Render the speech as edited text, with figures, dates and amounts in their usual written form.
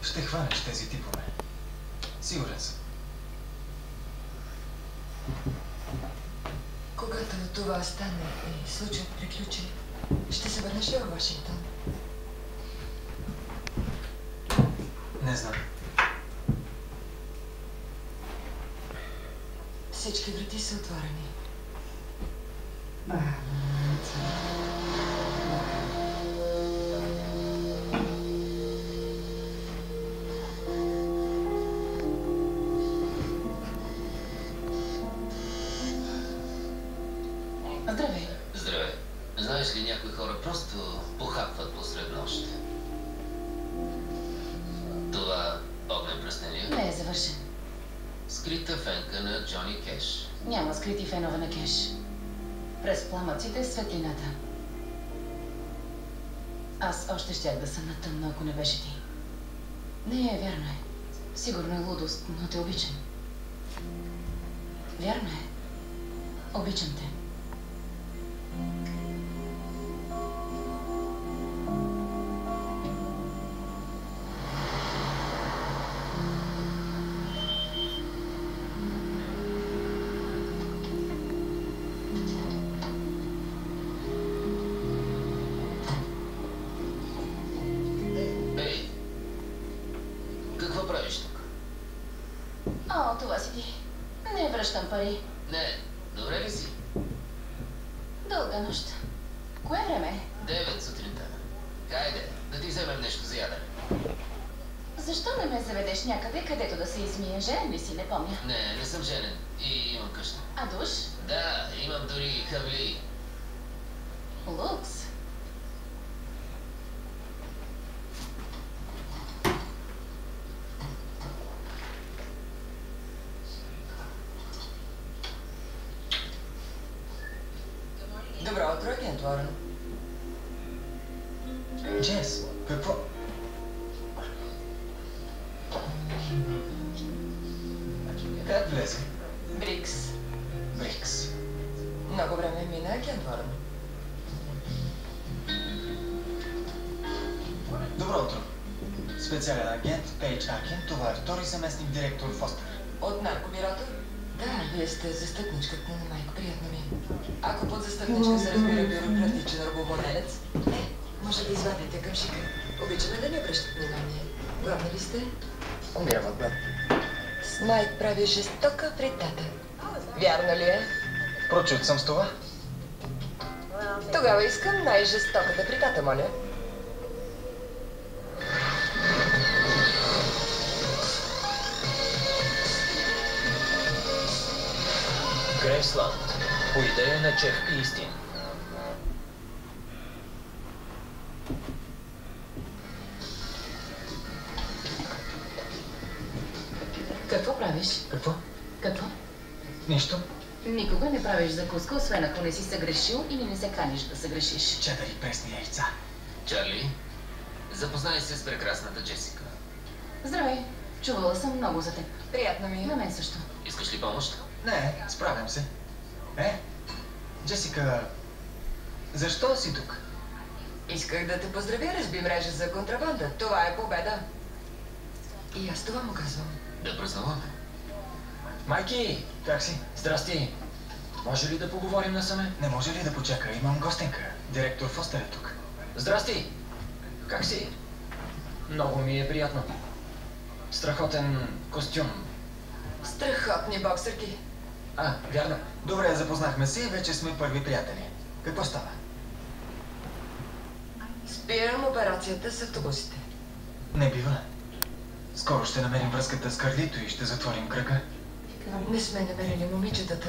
Ще хванеш тези типове. Сигурен съм. Когато това стане и случаят приключи, ще се върнеш ли в Вашингтон? Не знам. Всички врати са отворени. Здравей. Здравей. Знаеш ли, някои хора просто похапват посред нощ. Това огнен пръстен ли е? Не е завършен. Скрита фенка на Джони Кеш. Няма скрити фенове на Кеш. През пламъците светлината. Аз още щях да съм на тъмно, ако не беше ти. Не, вярно е. Сигурно е лудост, но те обичам. Вярно е. Обичам те. Ей, какво правиш тук? О, това си ти. Не връщам пари. Не, добре ли си? Дълга нощ. Кое време е? 9 сутринта. Хайде, да ти вземем нещо за ядене. Защо не ме заведеш някъде, където да се измия? Женен ли си, не помня. Не съм женен и имам къща. А душ? Да, имам дори хавли. Лукс. Добро утро, агент Уорън. Джес, какво? Как влезе? Брикс. Брикс. Много време мина, агент Уорън. Добро утро. Специален агент Пейдж Акин, това е втори заместник директор Фостер. От наркобюрото? Да, вие сте застъпничката на майко. Приятно ми. Ако под застъпничка се разбира бюрократичен рабовладелец, може да извадите към шика. Обичаме да ни обръщат внимание. Главни ли сте? Умирам от глад. Смайк прави жестока фритата. Вярно ли е? Прочут съм с това. Тогава искам най-жестоката фритата, моля. Грейсланд. По идея на Джеф Истин. Какво правиш? Какво? Какво? Нищо. Никога не правиш закуска, освен ако не си съгрешил или не се каниш да съгрешиш. 4 пресни яйца. Чарли, запознай се с прекрасната Джесика. Здравей. Чувала съм много за теб. Приятно ми На е. мен също. Искаш ли помощ? Не, справям се. Джесика, защо си тук? Исках да те поздравя, разби мрежа за контрабанда. Това е победа. И аз това му казвам. Да празнуваме. Майки! Как си? Здрасти! Може ли да поговорим насаме? Не може ли да почака? Имам гостенка. Директор Фостер е тук. Здрасти! Как си? Много ми е приятно. Страхотен костюм. Страхотни боксерки. Вярно. Добре, запознахме се и вече сме първи приятели. Какво става? Спирам операцията с автобусите. Не бива. Скоро ще намерим връзката с Карлито и ще затворим кръга. Не сме намерили момичетата.